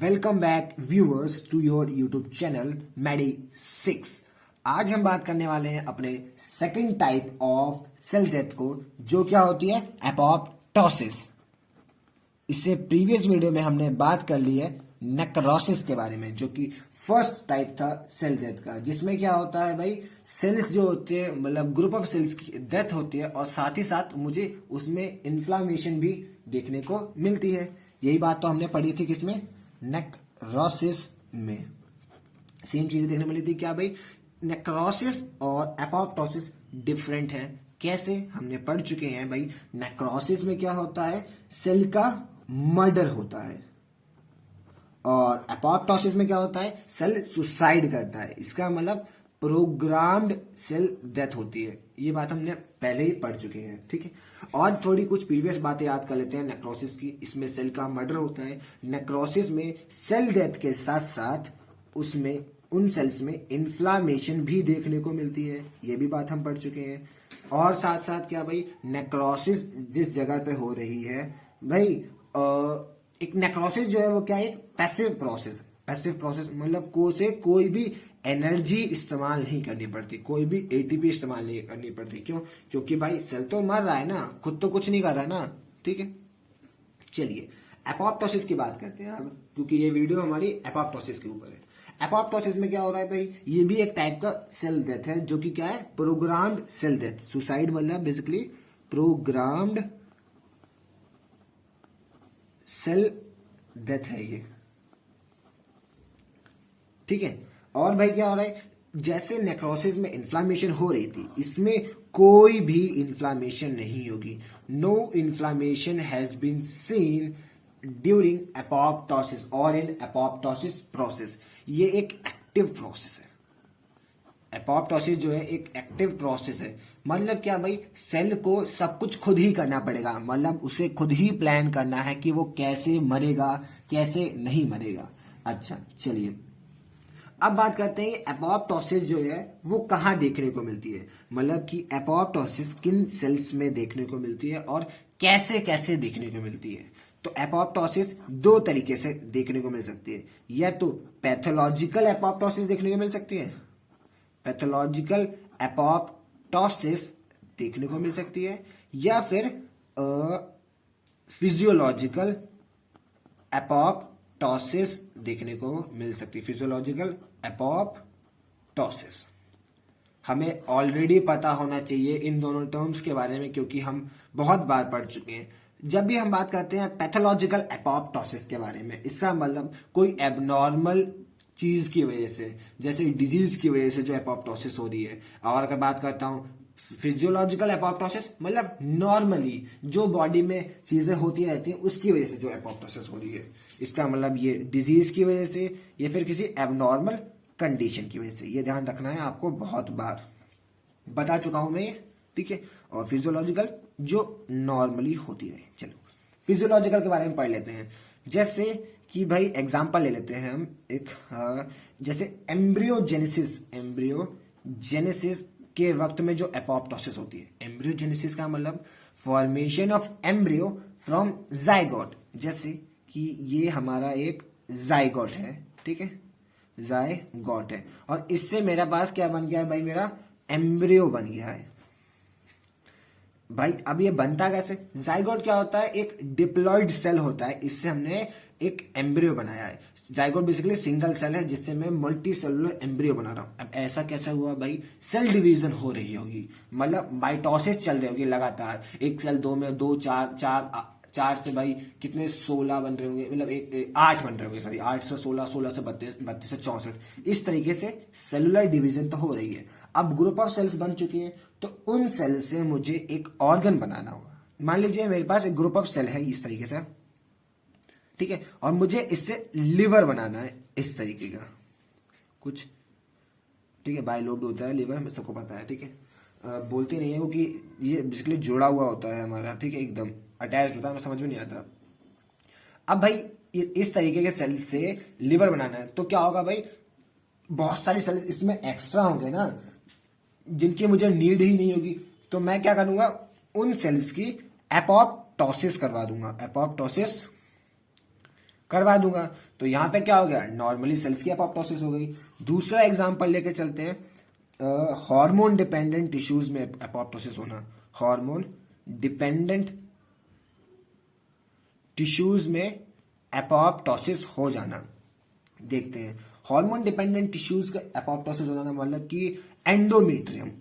Welcome back viewers to your YouTube channel Maddy 6। आज हम बात करने वाले हैं अपने second type of cell death को, जो क्या होती है एपोप्टोसिस। इससे प्रीवियस वीडियो में हमने बात कर ली है नेक्रोसिस के बारे में, जो कि फर्स्ट टाइप था सेल डेथ का, जिसमें क्या होता है भाई, सेल्स जो होते हैं मतलब ग्रुप ऑफ सेल्स की डेथ होती है और साथ ही साथ मुझे उसमें इन्फ्लामेशन भी देखने को मिलती है। यही बात तो हमने पढ़ी थी किसमें, नेक्रोसिस में। सेम चीजें देखने मिली थी क्या भाई, नेक्रोसिस और एपोप्टोसिस डिफरेंट है। कैसे, हमने पढ़ चुके हैं भाई। नेक्रोसिस में क्या होता है, सेल का मर्डर होता है, और एपोप्टोसिस में क्या होता है, सेल सुसाइड करता है। इसका मतलब प्रोग्राम्ड सेल डेथ होती है। ये बात हमने पहले ही पढ़ चुके हैं, ठीक है। और थोड़ी कुछ प्रीवियस बातें याद कर लेते हैं नेक्रोसिस की। इसमें सेल का मर्डर होता है। नेक्रोसिस में सेल डेथ के साथ साथ उसमें उन सेल्स में इन्फ्लामेशन भी देखने को मिलती है। ये भी बात हम पढ़ चुके हैं। और साथ साथ क्या भाई, नेक्रोसिस जिस जगह पे हो रही है भाई, एक नेक्रोसिस जो है वो क्या है, एक पैसिव प्रोसेस। पैसिव प्रोसेस मतलब कोई भी एनर्जी इस्तेमाल नहीं करनी पड़ती, कोई भी एटीपी इस्तेमाल नहीं करनी पड़ती। क्यों? क्योंकि भाई सेल तो मर रहा है ना, खुद तो कुछ नहीं कर रहा है ना, ठीक है। चलिए एपोप्टोसिस की बात करते हैं अब, क्योंकि ये वीडियो हमारी एपोप्टोसिस के ऊपर है। एपोप्टोसिस में क्या हो रहा है भाई, ये भी एक टाइप का सेल डेथ है, जो कि क्या है, प्रोग्राम्ड सेल डेथ। सुसाइड मतलब बेसिकली प्रोग्राम्ड सेल डेथ है ये, ठीक है। और भाई क्या हो रहा है, जैसे नेक्रोसिस में इन्फ्लामेशन हो रही थी, इसमें कोई भी इन्फ्लामेशन नहीं होगी। No inflammation has been seen during apoptosis और इन एपोप्टोसिस प्रोसेस। ये एक एक्टिव प्रोसेस है। एपोप्टोसिस जो है एक एक्टिव प्रोसेस है। मतलब क्या भाई, सेल को सब कुछ खुद ही करना पड़ेगा, मतलब उसे खुद ही प्लान करना है कि वो कैसे मरेगा, कैसे नहीं मरेगा। अच्छा चलिए अब बात करते हैं एपोप्टोसिस जो है वो कहाँ देखने को मिलती है। मतलब कि एपोप्टोसिस किन सेल्स में देखने को मिलती है और कैसे कैसे देखने को मिलती है। तो एपोप्टोसिस दो तरीके से देखने को मिल सकती है। या तो पैथोलॉजिकल एपोप्टोसिस देखने को मिल सकती है, पैथोलॉजिकल एपोप्टोसिस देखने को मिल सकती है, या फिर फिजियोलॉजिकल एपोप्टोसिस देखने को मिल सकती है। फिजियोलॉजिकल एपोप्टोसिस हमें ऑलरेडी पता होना चाहिए इन दोनों टर्म्स के बारे में, क्योंकि हम बहुत बार पढ़ चुके हैं। जब भी हम बात करते हैं पैथोलॉजिकल एपोप्टोसिस के बारे में, इसका मतलब कोई एबनॉर्मल चीज की वजह से, जैसे डिजीज की वजह से जो एपोप्टोसिस हो रही है। और अगर बात करता हूं फिजियोलॉजिकल एपोप्टोसिस, मतलब नॉर्मली जो बॉडी में चीजें होती रहती हैं उसकी वजह से जो एपोप्टोसिस हो रही है। इसका मतलब ये डिजीज की वजह से या फिर किसी एबनॉर्मल कंडीशन की वजह से। ये ध्यान रखना है आपको, बहुत बार बता चुका हूं मैं ये, ठीक है। और फिजियोलॉजिकल जो नॉर्मली होती है। चलो फिजियोलॉजिकल के बारे में पढ़ लेते हैं। जैसे कि भाई एग्जांपल ले लेते हैं हम एक, जैसे एम्ब्रियोजेनेसिस के वक्त में जो एपोप्टोसिस होती है। एम्ब्रियोजेनेसिस का मतलब formation of embryo from zygote. जैसे कि ये हमारा एक जाइगोट है, ठीक है, जाइगोट है, और इससे मेरे पास क्या बन गया है भाई, मेरा एम्ब्रियो बन गया है। भाई अब ये बनता कैसे, जाइगोट क्या होता है, एक डिप्लॉइड सेल होता है, इससे हमने एक एम्ब्रियो बनाया है। जाइगोट बेसिकली सिंगल सेल है, जिससे मैं मल्टी सेलुलर एम्ब्रियो बना रहा हूं। अब ऐसा कैसे हुआ भाई, सेल डिवीजन हो रही होगी, मतलब माइटोसिस चल रही होगी लगातार। एक सेल दो में दो, चार से भाई कितने 16 बन रहे होंगे, मतलब 8 बन रहे होंगे, सॉरी 8 से 16, 16 से 32, 32 से 64। इस तरीके से सेलुलर डिवीजन तो हो रही है। अब ग्रुप ऑफ सेल्स बन चुकी है, तो उन सेल से मुझे एक ऑर्गन बनाना होगा। मान लीजिए मेरे पास एक ग्रुप ऑफ सेल है इस तरीके से, ठीक है, और मुझे इससे लिवर बनाना है इस तरीके का कुछ, ठीक है। बाइलोब होता है लिवर, हमें सबको पता है, ठीक है। बोलते नहीं है वो कि ये बेसिकली जुड़ा हुआ होता है हमारा, ठीक है, एकदम अटैच होता है, हमें समझ में नहीं आता। अब भाई इस तरीके के सेल से लिवर बनाना है, तो क्या होगा भाई, बहुत सारी सेल्स इसमें एक्स्ट्रा होंगे ना, जिनकी मुझे नीड ही नहीं होगी। तो मैं क्या करूंगा, उन सेल्स की एपोप्टोसिस करवा दूंगा। एपोप्टोसिस करवा दूंगा। तो यहां पे क्या हो गया, नॉर्मली सेल्स की एपोप्टोसिस हो गई। दूसरा एग्जांपल लेके चलते हैं, हार्मोन डिपेंडेंट टिश्यूज में एपोप्टोसिस होना। हार्मोन डिपेंडेंट टिश्यूज में एपोप्टोसिस हो जाना। देखते हैं, हार्मोन डिपेंडेंट टिश्यूज का एपोप्टोसिस हो जाना मतलब कि एंडोमीट्रियम।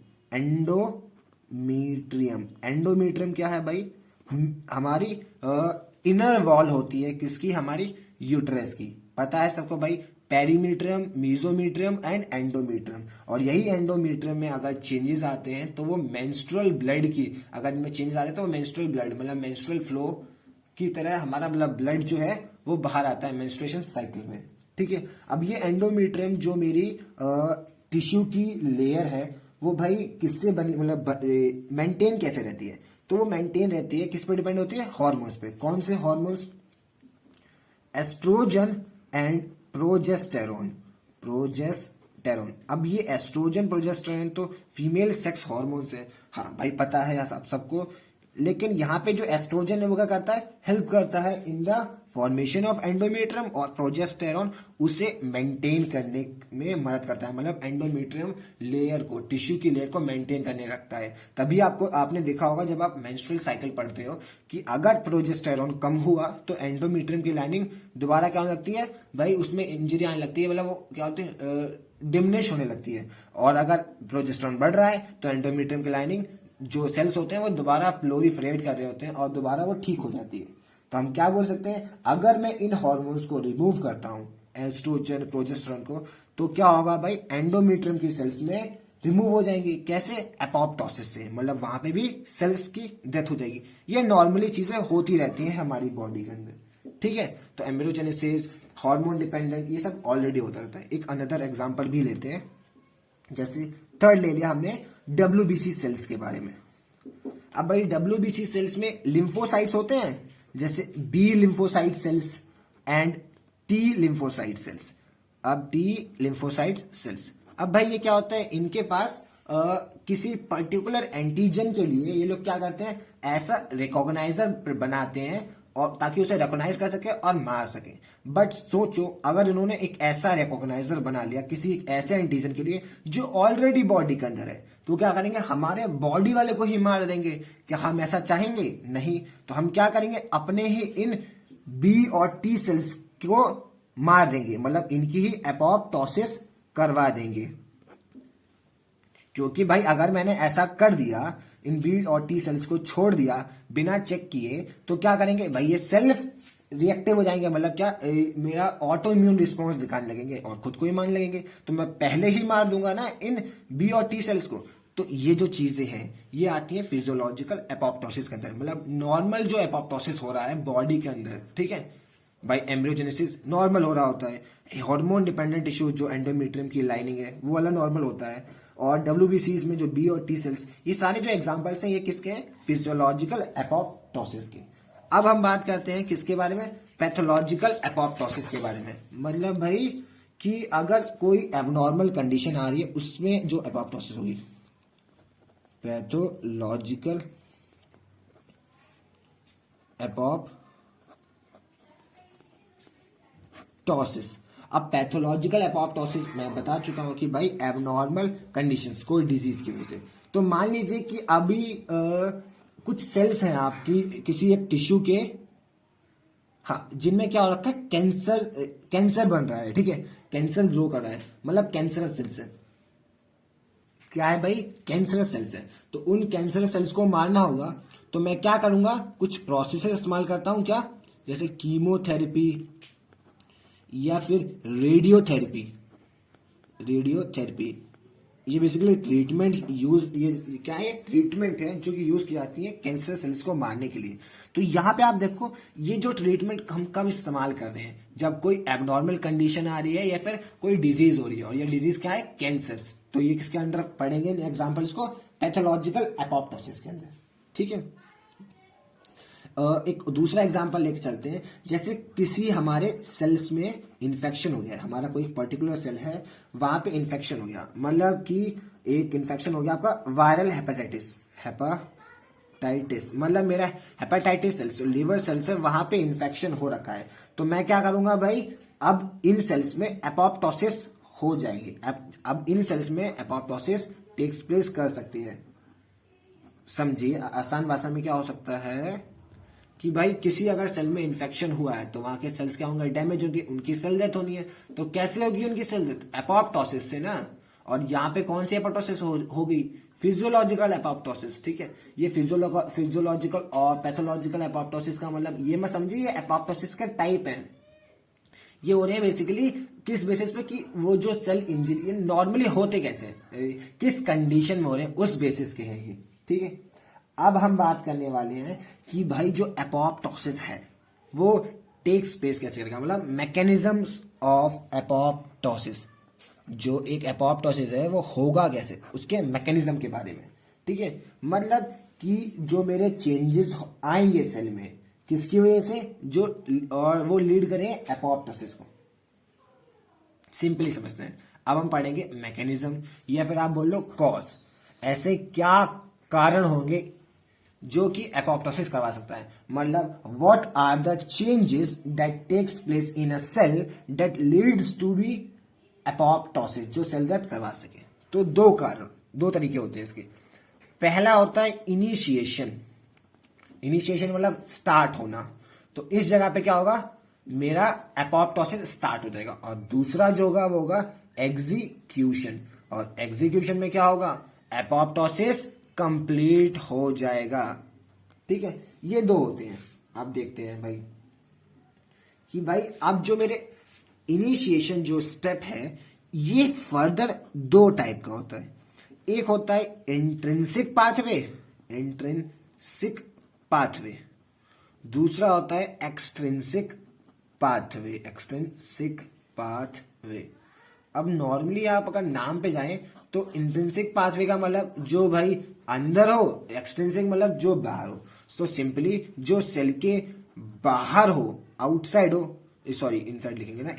एंडोमीट्रियम क्या है भाई, हमारी इनर वॉल होती है किसकी, हमारी यूट्रस की। पता है सबको भाई, पेरीमीट्रियम, मीजोमीट्रियम एंड एंडोमीट्रियम। और यही एंडोमीट्रियम में अगर चेंजेस आते हैं तो वो मेंस्ट्रुअल ब्लड की, अगर इनमें चेंजेस आ रहे हैं तो वो मेंस्ट्रुअल ब्लड मतलब मेंस्ट्रुअल फ्लो की तरह हमारा मतलब ब्लड जो है वो बाहर आता है मेंस्ट्रुएशन साइकिल में। ठीक है, अब ये एंडोमीट्रियम जो मेरी टिश्यू की लेयर है वो भाई किससे बनी, मतलब मेंटेन कैसे रहती है, तो वो मेंटेन रहती है किस पे डिपेंड होती है, हार्मोन्स पे। कौन से हार्मोन्स, एस्ट्रोजन एंड प्रोजेस्टेरोन। अब ये एस्ट्रोजन प्रोजेस्टेरोन तो फीमेल सेक्स हार्मोन्स है, हाँ भाई पता है यार सबको। लेकिन यहाँ पे जो एस्ट्रोजन है वो क्या करता है, हेल्प करता है in the formation of endometrium, और प्रोजेस्टेरोन उसे मेंटेन करने में मदद करता है, मतलब एंडोमेट्रियम लेयर को, टिश्यू की लेयर को मेंटेन करने रखता है। तभी आपने देखा होगा जब आप मेंस्ट्रुअल साइकिल पढ़ते हो कि अगर प्रोजेस्टेरोन कम हुआ तो एंडोमेट्रियम की लाइनिंग दोबारा क्या होने लगती है भाई, उसमें इंजरी आने लगती है, मतलब वो क्या होती है, डिमिनिश होने लगती है। और अगर प्रोजेस्टेरोन बढ़ रहा है तो एंडोमेट्रियम की लाइनिंग जो सेल्स होते हैं वो दोबारा प्लोरीफरेट कर रहे होते हैं और दोबारा वो ठीक हो जाती है। तो हम क्या बोल सकते हैं, अगर मैं इन हार्मोन्स को रिमूव करता हूं, एस्ट्रोजन प्रोजेस्टेरोन को, तो क्या होगा भाई, एंडोमेट्रियम की सेल्स में रिमूव हो जाएंगी। कैसे, एपोप्टोसिस से, मतलब वहां पे भी सेल्स की डेथ हो जाएगी। ये नॉर्मली चीजें होती रहती हैं हमारी बॉडी के अंदर। ठीक है, तो एम्ब्रियोजेनेसिस, हार्मोन डिपेंडेंट, ये सब ऑलरेडी होता रहता है। एक अनदर एग्जांपल भी लेते हैं, जैसे थर्ड ले लिया हमने डब्ल्यूबीसी सेल्स के बारे में। अब भाई डब्ल्यूबीसी सेल्स में लिम्फोसाइट्स होते हैं, जैसे B lymphocyte cells and T lymphocyte cells. अब टी लिम्फोसाइट सेल्स, अब भाई ये क्या होता है, इनके पास किसी पर्टिकुलर एंटीजन के लिए ये लोग क्या करते हैं, ऐसा रिकॉग्नाइजर बनाते हैं और ताकि उसे रिकॉग्नाइज कर सके और मार सके। बट सोचो अगर इन्होंने एक ऐसा रिकॉग्नाइजर बना लिया किसी एक ऐसे एंटीजन के लिए जो ऑलरेडी बॉडी के अंदर है, तो क्या करेंगे, हमारे बॉडी वाले को ही मार देंगे। क्या हम ऐसा चाहेंगे? नहीं। तो हम क्या करेंगे, अपने ही इन बी और टी सेल्स को मार देंगे, मतलब इनकी ही एपोप्टोसिस करवा देंगे। क्योंकि भाई अगर मैंने ऐसा कर दिया, इन बी और टी सेल्स को छोड़ दिया बिना चेक किए, तो क्या करेंगे भाई, ये सेल्फ रिएक्टिव हो जाएंगे, मतलब क्या, मेरा ऑटो इम्यून रिस्पॉन्स दिखाने लगेंगे और खुद को ही मारने लगेंगे। तो मैं पहले ही मार दूंगा ना इन बी और टी सेल्स को। तो ये जो चीजें हैं ये आती है फिजियोलॉजिकल एपोप्टोसिस के अंदर, मतलब नॉर्मल जो एपोप्टोसिस हो रहा है बॉडी के अंदर। ठीक है भाई, एम्ब्रियोजेनेसिस नॉर्मल हो रहा होता है, हार्मोन डिपेंडेंट टिश्यू जो एंडोमेट्रियम की लाइनिंग है वो वाला नॉर्मल होता है, और डब्ल्यूबीसीज में जो बी और टी सेल्स, ये सारे जो एग्जांपल्स हैं ये किसके हैं, फिजियोलॉजिकल एपोप्टोसिस के। अब हम बात करते हैं किसके बारे में, पैथोलॉजिकल एपोप्टोसिस के बारे में। मतलब भाई कि अगर कोई एबनॉर्मल कंडीशन आ रही है उसमें जो एपोप्टोसिस होगी, पैथोलॉजिकल एपोप्टोसिस। अब पैथोलॉजिकल एपोप्टोसिस मैं बता चुका हूं कि भाई एबनॉर्मल कंडीशंस, कोई डिजीज की वजह से। तो मान लीजिए कि अभी कुछ सेल्स हैं आपकी किसी एक टिश्यू के, हाँ, जिनमें क्या हो रखा है, कैंसर बन रहा है। ठीक है, कैंसर ग्रो कर रहा है, मतलब कैंसरस सेल्स है। क्या है भाई, कैंसरस सेल्स है। तो उन कैंसरस सेल्स को मारना होगा, तो मैं क्या करूंगा, कुछ प्रोसेस इस्तेमाल करता हूं, क्या, जैसे कीमोथेरेपी या फिर रेडियोथेरेपी। ये बेसिकली ट्रीटमेंट ये क्या है, ट्रीटमेंट है जो कि यूज की जाती है कैंसर सेल्स को मारने के लिए। तो यहाँ पे आप देखो ये जो ट्रीटमेंट हम कब इस्तेमाल कर रहे हैं, जब कोई एबनॉर्मल कंडीशन आ रही है या फिर कोई डिजीज हो रही है, और ये डिजीज क्या है, कैंसर। तो ये किसके अंदर पढ़ेंगे एग्जाम्पल्स को, पैथोलॉजिकल एपोप्टोसिस के अंदर। ठीक है, एक दूसरा एग्जांपल लेके चलते हैं, जैसे किसी हमारे सेल्स में इन्फेक्शन हो गया, हमारा कोई पर्टिकुलर सेल है वहां पे इन्फेक्शन हो गया, मतलब कि एक इन्फेक्शन हो गया आपका वायरल हेपेटाइटिस, हेपेटाइटिस हेपेटाइटिस मतलब मेरा हेपेटाइटिस सेल्स लीवर सेल्स है, वहां पे इन्फेक्शन हो रखा है। तो मैं क्या करूंगा भाई, अब इन सेल्स में एपोप्टोसिस हो जाएगी। अब इन सेल्स में एपोप्टोसिस टेक्स प्लेस कर सकती है। समझिए, आसान भाषा में क्या हो सकता है कि भाई किसी अगर सेल में इन्फेक्शन हुआ है तो वहां के सेल्स क्या होंगे, डैमेज होगी, उनकी सेल डेथ होनी है। तो कैसे होगी उनकी सेल डेथ? एपोप्टोसिस से ना। और यहाँ पे कौन सी एपोप्टोसिस होगी? Physiological apoptosis. ठीक है, ये फिजियोलॉजिकल और पैथोलॉजिकल एपोप्टोसिस का मतलब ये मैं समझिए, ये एपोप्टोसिस का टाइप है। ये हो रहे हैं बेसिकली किस बेसिस पे कि वो जो सेल इंजरी नॉर्मली होते कैसे, किस कंडीशन में हो रहे हैं, उस बेसिस के हैं ये। ठीक है, अब हम बात करने वाले हैं कि भाई जो एपोप्टोसिस है वो टेक्स प्लेस कैसे करेगा, मतलब मैकेनिज्म्स ऑफ एपोप्टोसिस। जो एक एपोप्टोसिस है वो होगा कैसे, उसके मैकेनिज्म के बारे में। ठीक है, मतलब कि जो मेरे चेंजेस आएंगे सेल में किसकी वजह से, जो और वो लीड करे एपोप्टोसिस को। सिंपली समझते हैं। अब हम पढ़ेंगे मैकेनिज्म या फिर आप बोल लो कॉज। ऐसे क्या कारण होंगे जो कि एपोप्टोसिस करवा सकता है, मतलब what are the changes that takes place in a cell that leads to be apoptosis, जो सेल डेथ करवा सके। तो दो कारण, दो तरीके होते हैं इसके। पहला होता है इनिशिएशन। इनिशिएशन मतलब स्टार्ट होना। तो इस जगह पे क्या होगा, मेरा एपोप्टोसिस स्टार्ट हो जाएगा। और दूसरा जो होगा वो होगा एग्जीक्यूशन। और एग्जीक्यूशन में क्या होगा, एपोप्टोसिस कंप्लीट हो जाएगा। ठीक है, ये दो होते हैं। अब देखते हैं भाई कि भाई अब जो मेरे इनिशिएशन जो स्टेप है ये फर्दर दो टाइप का होता है। एक होता है इंट्रिंसिक पाथवे, इंट्रिंसिक पाथवे। दूसरा होता है एक्सट्रिंसिक पाथवे, एक्सट्रिंसिक पाथवे। अब नॉर्मली आप अगर नाम पे जाएं तो इंट्रिंसिक पाथवे का मतलब जो भाई अंदर हो, एक्सट्रिंसिक मतलब जो बाहर हो। तो सिंपली जो सेल के बाहर हो, आउटसाइड हो, सॉरी इनसाइड लिखेंगे ना,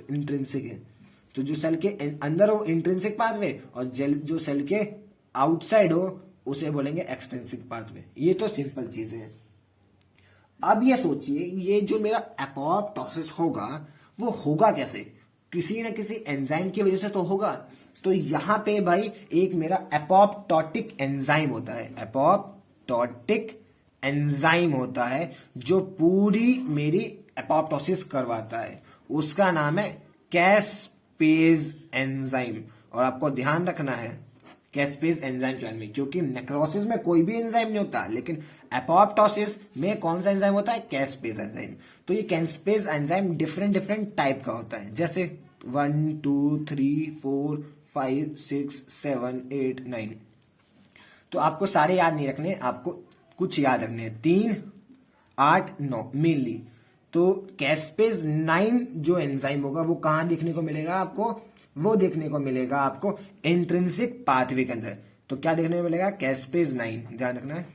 इंट्रिंसिक है। तो जो सेल के अंदर हो इंट्रिंसिक पाथवे, और जो सेल के आउटसाइड हो उसे बोलेंगे एक्सट्रिंसिक पाथवे। ये तो सिंपल चीजें हैं। अब ये सोचिए, ये जो मेरा एपोप्टोसिस होगा वो होगा कैसे, किसी न किसी एंजाइम की वजह से तो होगा। तो यहां पे भाई एक मेरा एपोप्टोटिक एंजाइम होता है, एपोप्टोटिक एंजाइम होता है जो पूरी मेरी एपोप्टोसिस करवाता है। उसका नाम है कैस्पेज एंजाइम। और आपको ध्यान रखना है कैस्पेज एंजाइम के बारे में, क्योंकि नेक्रोसिस में कोई भी एंजाइम नहीं होता, लेकिन एपोप्टोसिस में कौन सा एंजाइम होता है, कैस्पेज एंजाइम। तो ये caspase enzyme different different type का होता है, जैसे 1 2 3 4 5 6 7 8 9। तो आपको सारे याद नहीं रखने, आपको कुछ याद रखने हैं, 3 8 9 मेनली। तो कैस्पेज 9 जो एंजाइम होगा वो कहां देखने को मिलेगा आपको, वो देखने को मिलेगा आपको इंट्रिंसिक पाथवे के अंदर। तो क्या देखने को मिलेगा, कैस्पेज 9, ध्यान रखना है।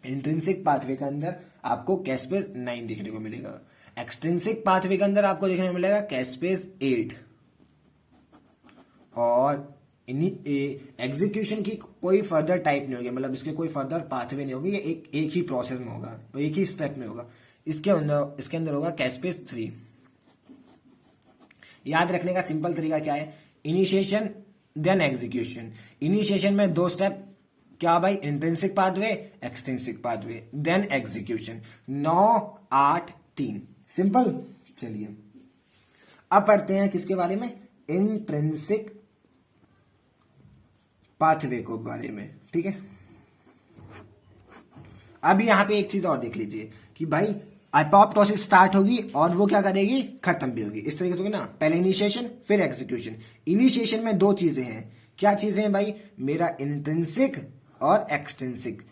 इंट्रिंसिक पाथवे के अंदर आपको कैस्पेज 9 देखने को मिलेगा। एक्सट्रिंसिक पाथवे के अंदर आपको देखने को मिलेगा कैस्पेज 8। और एग्जीक्यूशन की कोई फर्दर टाइप नहीं होगी, मतलब इसके कोई फर्दर पाथवे नहीं होगी, ये एक ही प्रोसेस में होगा, तो एक ही स्टेप में होगा। इसके अंदर होगा कैस्पेज 3। याद रखने का सिंपल तरीका क्या है, इनिशिएशन देन एग्जीक्यूशन। इनिशिएशन में 2 स्टेप, क्या भाई, intrinsic pathway, extrinsic pathway, then execution. 9 8 3, simple. चलिए अब पढ़ते हैं किसके बारे में, इंट्रिंसिक पाथवे को बारे में। ठीक है, अब यहां पे एक चीज और देख लीजिए कि भाई एपोप्टोसिस स्टार्ट होगी और वो क्या करेगी, खत्म भी होगी। इस तरीके से होगी ना, पहले इनिशिएशन फिर एग्जीक्यूशन। इनिशिएशन में 2 चीजें हैं, क्या चीजें हैं भाई, मेरा इंट्रिंसिक और एक्सट्रिंसिक।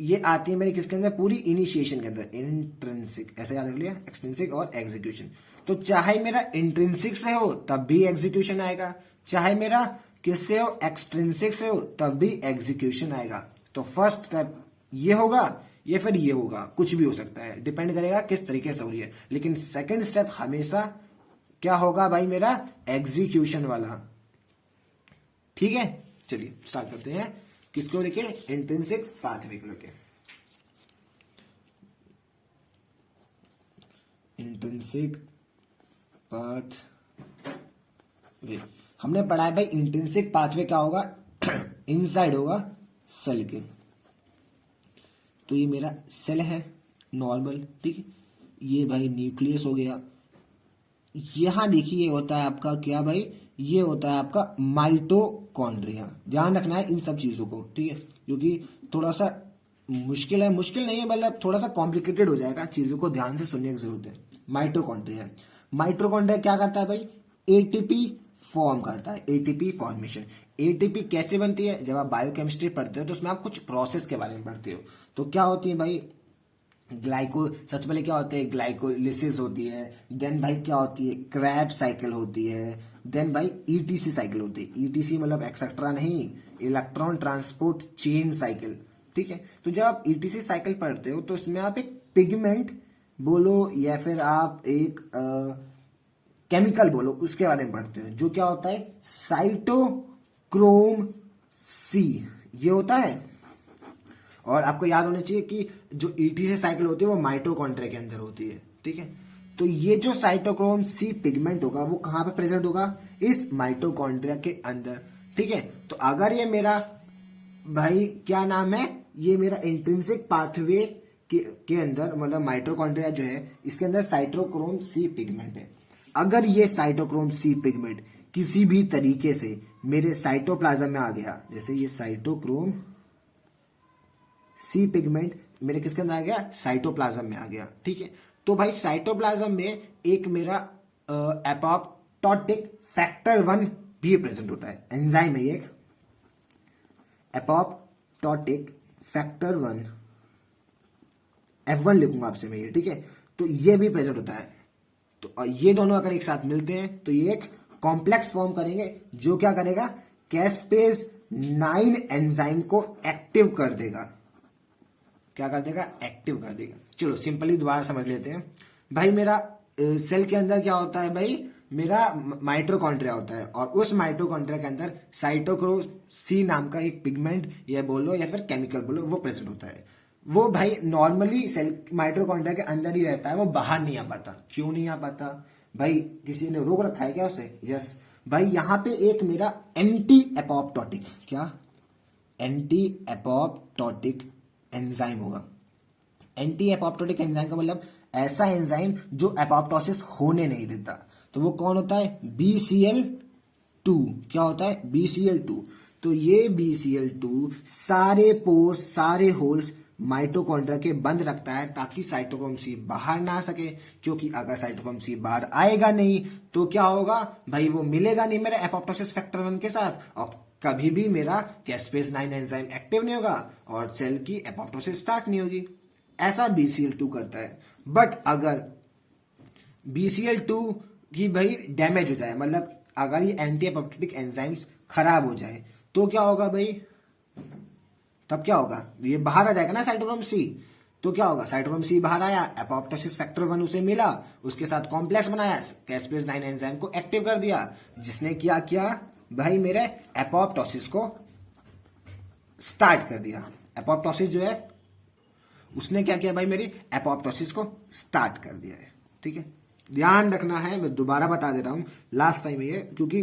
ये आती है मेरे किसके अंदर, पूरी इनिशिएशन के अंदर, इंट्रिंसिक, ऐसे याद रख लिया, एक्सट्रिंसिक और एग्जीक्यूशन। तो चाहे मेरा इंट्रिंसिक से हो तब भी एग्जीक्यूशन आएगा, चाहे मेरा किससे हो, एक्सट्रिंसिक से हो, तब भी एग्जीक्यूशन आएगा। तो फर्स्ट स्टेप ये होगा या फिर ये होगा, कुछ भी हो सकता है, डिपेंड करेगा किस तरीके से हो रही है। लेकिन सेकंड स्टेप हमेशा क्या होगा भाई, मेरा एग्जीक्यूशन वाला। ठीक है, चलिए स्टार्ट करते हैं किसको लेके, इंट्रिंसिक पाथवे को लेके। इंट्रिंसिक पाथवे, हमने पढ़ा है भाई इंट्रिंसिक पाथवे क्या होगा, इनसाइड होगा सेल के। तो ये मेरा सेल है नॉर्मल, ठीक है, ये भाई न्यूक्लियस हो गया। यहां देखिए होता है आपका क्या भाई, ये होता है आपका माइटोकॉन्ड्रिया। ध्यान रखना है इन सब चीजों को, ठीक है, क्योंकि थोड़ा सा मुश्किल है, मुश्किल नहीं है मतलब थोड़ा सा कॉम्प्लिकेटेड हो जाएगा, चीजों को ध्यान से सुनने की जरूरत है। माइटोकॉन्ड्रिया, माइटोकॉन्ड्रिया क्या करता है भाई, एटीपी फॉर्म करता है, एटीपी फॉर्मेशन। एटीपी कैसे बनती है, जब आप बायोकेमिस्ट्री पढ़ते हो तो उसमें आप कुछ प्रोसेस के बारे में पढ़ते हो। तो क्या होती है भाई, सच पहले क्या होते हैं, ग्लाइकोलिसिस होती है, देन भाई क्या होती है, क्रैब्स साइकिल होती है, देन भाई ईटीसी साइकिल होती है। ईटीसी मतलब एक्सेट्रा नहीं, इलेक्ट्रॉन ट्रांसपोर्ट चेन साइकिल, ठीक है। तो जब आप ईटीसी साइकिल पढ़ते हो तो इसमें आप एक पिगमेंट बोलो या फिर आप एक केमिकल बोलो, उसके बारे में पढ़ते हो, जो क्या होता है, साइटोक्रोम सी, ये होता है। और आपको याद होना चाहिए कि जो ईटीसी साइकिल होती है वो माइटोकॉन्ड्रिया के अंदर होती है, ठीक है। तो ये जो साइटोक्रोम सी पिगमेंट होगा वो कहां पे प्रेजेंट होगा, इस माइटोकॉन्ड्रिया के अंदर, ठीक है। तो अगर ये मेरा भाई क्या नाम है, ये मेरा इंट्रिंसिक पाथवे के अंदर मतलब माइटोकॉन्ड्रिया जो है इसके अंदर साइटोक्रोम सी पिगमेंट है। अगर ये साइटोक्रोम सी पिगमेंट किसी भी तरीके से मेरे साइटोप्लाज्म में आ गया, जैसे ये साइटोक्रोम सी पिगमेंट मेरे किसके अंदर आ गया, साइटोप्लाज्म में आ गया, ठीक है। तो भाई साइटोप्लाज्म में एक मेरा एपोप्टोटिक फैक्टर 1 भी प्रेजेंट होता है, एंजाइम है ये एक एपोप्टोटिक फैक्टर 1, F1 लिखूंगा आपसे मैं ये, ठीक है। तो ये भी प्रेजेंट होता है। तो ये दोनों अगर एक साथ मिलते हैं तो ये एक कॉम्प्लेक्स फॉर्म करेंगे, जो क्या करेगा, कैस्पेज 9 एंजाइम को एक्टिव कर देगा। क्या कर देगा, एक्टिव कर देगा। चलो सिंपली दोबारा समझ लेते हैं भाई। मेरा सेल के अंदर क्या होता है भाई, मेरा माइटोकॉन्ड्रिया होता है, और उस माइटोकॉन्ड्रिया के अंदर साइटोक्रोम सी नाम का एक पिगमेंट या बोलो या फिर केमिकल बोलो वो प्रेजेंट होता है। वो भाई नॉर्मली सेल माइटोकॉन्ड्रिया के अंदर ही रहता है, वो बाहर नहीं आ पाता। क्यों नहीं आ पाता भाई, किसी ने रोक रखा है क्या उसे, यस भाई। यहां पे एक मेरा एंटी एपोप्टोटिक, क्या एंटी एपोप्टोटिक एंजाइम होगा। एंटी एपोप्टोटिक एंजाइम का मतलब ऐसा एंजाइम जो एपोप्टोसिस होने नहीं देता। तो वो कौन होता है, BCl2। क्या होता है, BCl2। तो ये BCl2 सारे पोर्स सारे होल्स माइटोकॉन्ड्रिया के बंद रखता है, ताकि साइटोक्रोम सी बाहर ना आ सके। क्योंकि अगर साइटोक्रोम सी बाहर आएगा नहीं तो क्या होगा भाई, वो मिलेगा नहीं मेरे एपोप्टोसिस फैक्टर 1 के साथ, और कभी भी मेरा कैस्पेज 9 एंजाइम एक्टिव नहीं होगा और सेल की एपोप्टोसिस स्टार्ट नहीं होगी। ऐसा BCl2 करता है। बट अगर BCl2 की भाई डैमेज हो जाए, मतलब अगर ये एंटी एपोप्टोटिक एंजाइम्स खराब हो जाए तो क्या होगा भाई, तब क्या होगा, ये बाहर आ जाएगा ना साइटोक्रोम सी। तो क्या होगा, साइटोक्रोम सी बाहर आया, एपोप्टोसिस फैक्टर 1 उसे मिला, उसके साथ कॉम्प्लेक्स बनाया, कैस्पेज 9 एंजाइम को एक्टिव कर दिया, जिसने क्या किया भाई, मेरे एपोप्टोसिस को स्टार्ट कर दिया। एपोप्टोसिस जो है उसने क्या किया भाई, मेरी एपोप्टोसिस को स्टार्ट कर दिया है, ठीक है। ध्यान रखना है, मैं दोबारा बता दे रहा हूं लास्ट टाइम ये, क्योंकि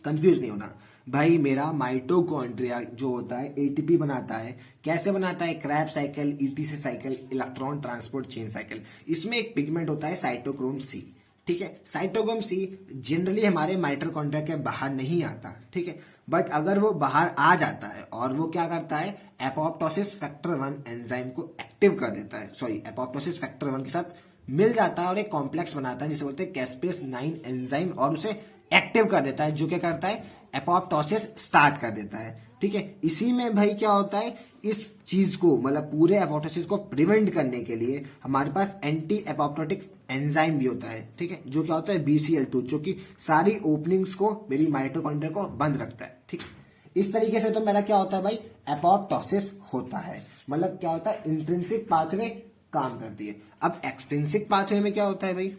कंफ्यूज नहीं होना भाई। मेरा माइटोकॉन्ड्रिया जो होता है एटीपी बनाता है, कैसे बनाता है, Krebs cycle, etc cycle, electron transport chain cycle. इसमें एक पिगमेंट होता है साइटोक्रोम सी, ठीक है। साइटोक्रोम सी जनरली हमारे माइटोकॉन्ड्रिया के बाहर नहीं आता, ठीक है। बट अगर वो बाहर आ जाता है और वो क्या करता है, एपोप्टोसिस फैक्टर 1 एंजाइम को एक्टिव कर देता है, सॉरी एपोप्टोसिस फैक्टर 1 के साथ मिल जाता है और एक कॉम्प्लेक्स बनाता है जिसे बोलते हैं कैस्पेज 9 एंजाइम, और उसे एक्टिव कर देता है, जो क्या करता है, एपोप्टोसिस स्टार्ट कर देता है, ठीक है। इसी में भाई क्या होता है, इस चीज को मतलब पूरे एपोप्टोसिस को प्रिवेंट करने के लिए हमारे पास एंटी एपोप्टोटिक एंजाइम भी होता है, ठीक है, जो क्या होता है BCl2, जो कि सारी ओपनिंग्स को मेरी माइटोकॉन्ड्रिया को बंद रखता है, ठीक है। इस तरीके से तो मेरा क्या होता है भाई, एपोप्टोसिस होता है, मतलब क्या होता है, इंट्रिंसिक पाथवे काम करती है। अब एक्सट्रिंसिक पाथवे में क्या होता है भाई,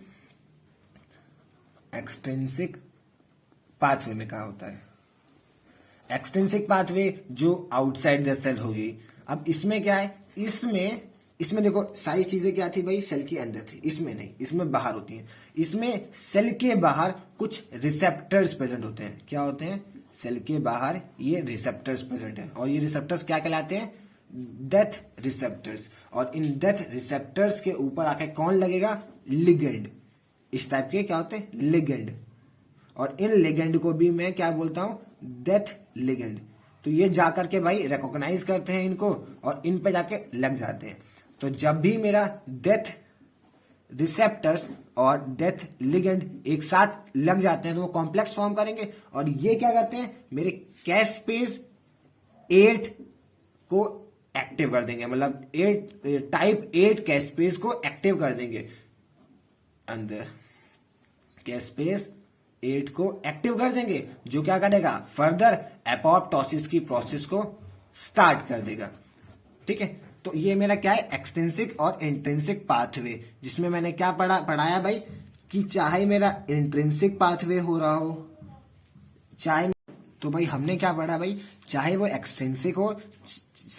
एक्सट्रिंसिक पाथवे में क्या होता है, एक्सट्रिंसिक पाथवे जो आउटसाइड द सेल होगी। अब इसमें क्या है, इसमें इसमें देखो सारी चीजें क्या थी भाई, सेल के अंदर थी, इसमें नहीं, इसमें बाहर होती हैं। इसमें सेल के बाहर कुछ रिसेप्टर्स प्रेजेंट होते हैं। क्या होते हैं? सेल के बाहर ये रिसेप्टर्स प्रेजेंट हैं, और ये रिसेप्टर्स क्या कहलाते हैं? Death receptors. और इन डेथ रिसेप्टर्स के ऊपर आके कौन लगेगा? लिगेंड। इस टाइप के क्या होते हैं? लिगेंड। और इन लिगेंड को भी मैं क्या बोलता हूं? Death ligand. तो ये जाकर के भाई रिकॉग्नाइज करते हैं इनको, और इन पे जाके लग जाते हैं। तो जब भी मेरा डेथ रिसेप्टर्स और डेथ लिगेंड एक साथ लग जाते हैं तो वो कॉम्प्लेक्स फॉर्म करेंगे, और ये क्या करते हैं? मेरे कैस्पेज 8 को एक्टिव कर देंगे, मतलब 8 टाइप 8 कैस्पेज को एक्टिव कर देंगे अंदर। कैस्पेज 8 को एक्टिव कर देंगे, जो क्या करेगा? फर्दर एपोप्टोसिस की प्रोसेस को स्टार्ट कर देगा। ठीक है, तो ये मेरा क्या है? एक्सटेंसिक और इंट्रिंसिक पाथवे, जिसमें मैंने क्या पढ़ाया भाई कि चाहे मेरा इंट्रिंसिक पाथवे हो रहा हो, चाहे, तो भाई हमने क्या पढ़ा भाई, चाहे वो एक्सटेंसिक हो,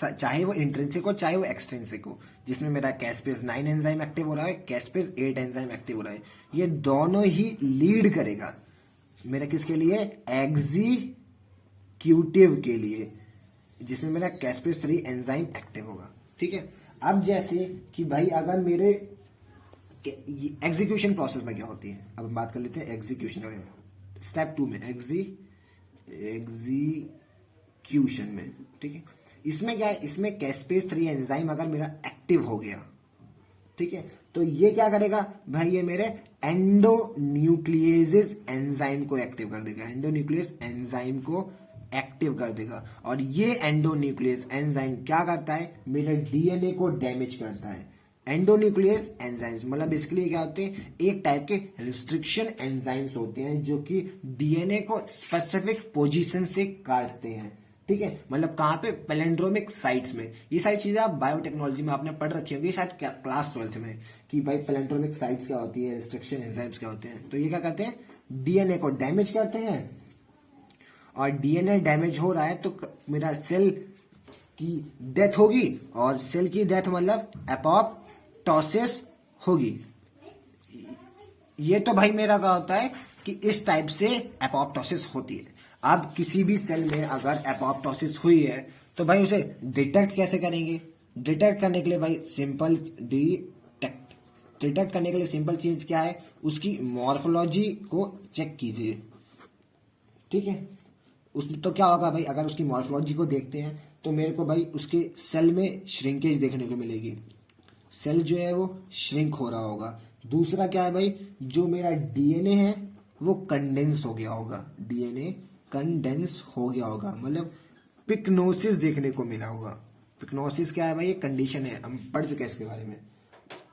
चाहे वो इंट्रिंसिक हो, चाहे वो एक्सटेंसिक हो, जिसमें मेरा कैस्पेज 9 एंजाइम एक्टिव हो रहा है, कैस्पेज 8 एंजाइम एक्टिव हो रहा है, ये दोनों ही लीड करेगा मेरा किसके लिए? एग्जीक्यूटिव के लिए, जिसमें मेरा कैस्पेज 3 एंजाइम एक्टिव होगा। ठीक है, अब जैसे कि भाई अगर मेरे एग्जीक्यूशन प्रोसेस में क्या होती है, अब हम बात कर लेते हैं एग्जीक्यूशन के, स्टेप 2 में एग्जीक्यूशन में। ठीक है, इसमें क्या है? इसमें कैस्पेज 3 एंजाइम अगर मेरा एक्टिव हो गया, ठीक है, तो ये क्या करेगा भाई? ये मेरे एंडोन्यूक्लियेजेस एंजाइम को एक्टिव कर देगा, एंडोन्यूक्लियस एंजाइम को एक्टिव कर देगा। और ये एंडोन्यूक्लियस एंजाइम क्या करता है? मेरे डीएनए को डैमेज करता है। एंडोन्यूक्लियस एंजाइम्स मतलब बेसिकली क्या होते हैं? एक टाइप के रिस्ट्रिक्शन एंजाइम्स होते हैं जो कि डीएनए को स्पेसिफिक पोजीशन से काटते हैं। ठीक है, मतलब कहां पे? पैलेंड्रोमिक साइट्स में। ये सारी चीजें आप बायोटेक्नोलॉजी में आपने पढ़ रखी होंगी शायद क्लास 12th में, कि भाई पैलेंड्रोमिक साइट्स क्या होती है, रिस्ट्रिक्शन एंजाइम्स क्या होते हैं। तो ये क्या करते हैं? डीएनए को डैमेज करते हैं, और डीएनए डैमेज हो रहा है तो मेरा सेल की डेथ होगी, और सेल की डेथ मतलब एपोप्टोसिस होगी। ये तो भाई मेरा क्या होता है कि इस टाइप से एपोप्टोसिस होती है। अब किसी भी सेल में अगर एपोप्टोसिस हुई है तो भाई उसे डिटेक्ट कैसे करेंगे? डिटेक्ट करने के लिए भाई सिंपल डिटेक्ट करने के लिए सिंपल चीज क्या है? उसकी मॉर्फोलॉजी को चेक कीजिए। ठीक है, उसमें तो क्या होगा भाई, अगर उसकी मॉर्फोलॉजी को देखते हैं तो मेरे को भाई उसके सेल में श्रिंकेज देखने को मिलेगी, सेल जो है वो श्रिंक हो रहा होगा। दूसरा क्या है भाई, जो मेरा डीएनए है वो कंडेंस हो गया होगा, डीएनए कंडेंस हो गया होगा, मतलब पिक्नोसिस देखने को मिला होगा। पिक्नोसिस क्या है भाई? ये कंडीशन है, हम पढ़ चुके हैं इसके बारे में।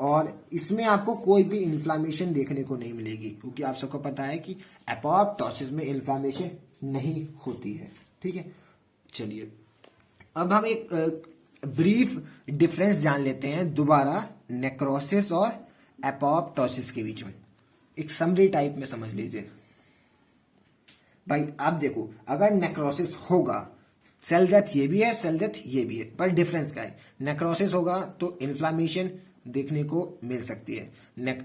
और इसमें आपको कोई भी इन्फ्लामेशन देखने को नहीं मिलेगी, क्योंकि आप सबको पता है कि एपोप्टोसिस में इन्फ्लामेशन नहीं होती है। ठीक है, चलिए अब हम एक ब्रीफ डिफरेंस जान लेते हैं दोबारा नेक्रोसिस और एपोप्टोसिस के बीच में। एक समरी टाइप में समझ लीजिए भाई। आप देखो, अगर नेक्रोसिस होगा, सेल डेथ ये भी है, सेल डेथ ये भी है, पर डिफरेंस क्या है? नेक्रोसिस होगा तो इन्फ्लामेशन देखने को मिल सकती है,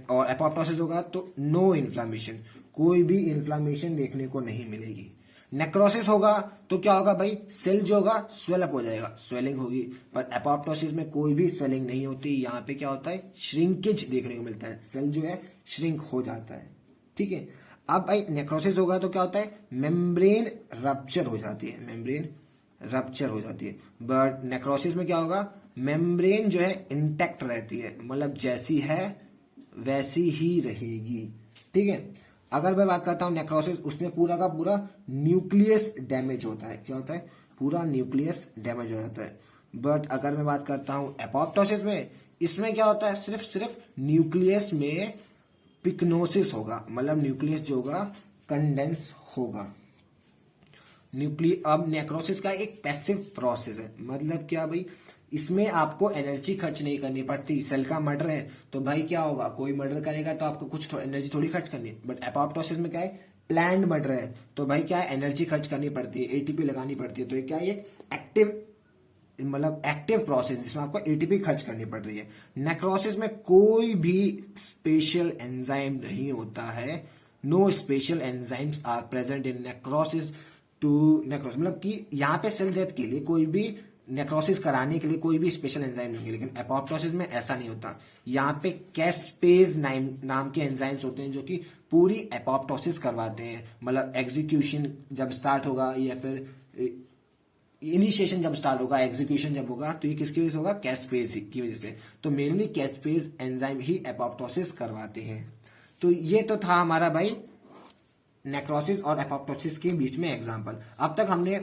और एपोप्टोसिस होगा तो नो इन्फ्लामेशन, कोई भी इन्फ्लामेशन देखने को नहीं मिलेगी। नेक्रोसिस होगा तो क्या होगा भाई? सेल जो होगा स्वेल अप हो जाएगा, स्वेलिंग होगी, पर एपोप्टोसिस में कोई भी स्वेलिंग नहीं होती। यहाँ पे क्या होता है? श्रिंकेज देखने को मिलता है, सेल जो है श्रिंक हो जाता है। ठीक है, अब भाई नेक्रोसिस होगा तो क्या होता है? मेम्ब्रेन रप्चर हो जाती है, मेम्ब्रेन रप्चर हो जाती है। बट नेक्रोसिस में क्या होगा? मेम्ब्रेन जो है इंटैक्ट रहती है, मतलब जैसी है वैसी ही रहेगी। ठीक है, अगर मैं बात करता हूं नेक्रोसिस, उसमें पूरा का पूरा न्यूक्लियस डैमेज होता है। क्या होता है? पूरा न्यूक्लियस डैमेज हो जाता है। बट अगर मैं बात करता हूं एपोप्टोसिस में, इसमें क्या होता है? सिर्फ न्यूक्लियस में पिक्नोसिस होगा, मतलब न्यूक्लियस जो होगा कंडेंस होगा। अब नेक्रोसिस का एक पैसिव प्रोसेस है, मतलब क्या भाई? इसमें आपको एनर्जी खर्च नहीं करनी पड़ती। सेल का मर्डर है तो भाई क्या होगा? कोई मर्डर करेगा तो आपको कुछ एनर्जी थोड़ी खर्च करनी है। बट एपोप्टोसिस में क्या है? प्लान्ड मर्डर है तो भाई क्या है? एनर्जी खर्च करनी पड़ती है, एटीपी लगानी पड़ती है। तो ये क्या है? एक्टिव मतलब एक्टिव प्रोसेस जिसमें आपको एटीपी खर्च करनी पड़ रही है। नेक्रोसिस में कोई भी स्पेशल एंजाइम नहीं होता है। No special enzymes are present in necrosis to necrosis, मतलब कि यहाँ पे सेल डेथ के लिए कोई भी नेक्रोसिस कराने के लिए कोई भी स्पेशल एंजाइम नहीं है, लेकिन एपोप्टोसिस में ऐसा नहीं होता। यहाँ पे कैस्पेज नाम के एंजाइम्स होते हैं जो कि पूरी एपोप्टोसिस करवाते हैं। मतलब एग्जीक्यूशन जब स्टार्ट होगा या फिर इनिशिएशन जब स्टार्ट होगा, एग्जीक्यूशन जब होगा, तो ये किसकी वजह से होगा? कैस्पेज की वजह से। तो मेनली कैस्पेज एंजाइम ही एपोप्टोसिस करवाते हैं। तो ये तो था हमारा भाई नेक्रोसिस और एपोप्टोसिस के बीच में एग्जांपल। अब तक हमने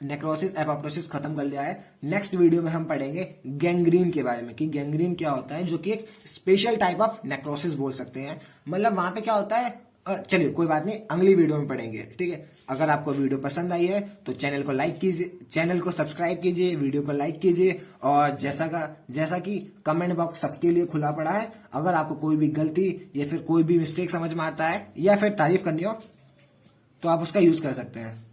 नेक्रोसिस एपोप्टोसिस खत्म कर लिया है। नेक्स्ट वीडियो में हम पढ़ेंगे गैंग्रीन के बारे में कि गैंग्रीन क्या होता है, जो कि एक स्पेशल टाइप ऑफ नेक्रोसिस बोल सकते हैं। मतलब वहां पे क्या होता है, चलिए कोई बात नहीं, अगली वीडियो में पढ़ेंगे, ठीक है। अगर आपको वीडियो पसंद आई है तो चैनल को लाइक कीजिए, चैनल को सब्सक्राइब कीजिए, वीडियो को लाइक कीजिए, और जैसा कि कमेंट बॉक्स सबके लिए खुला पड़ा है। अगर आपको कोई भी गलती या फिर कोई भी मिस्टेक समझ में आता है या फिर तारीफ करनी हो तो आप उसका यूज कर सकते हैं।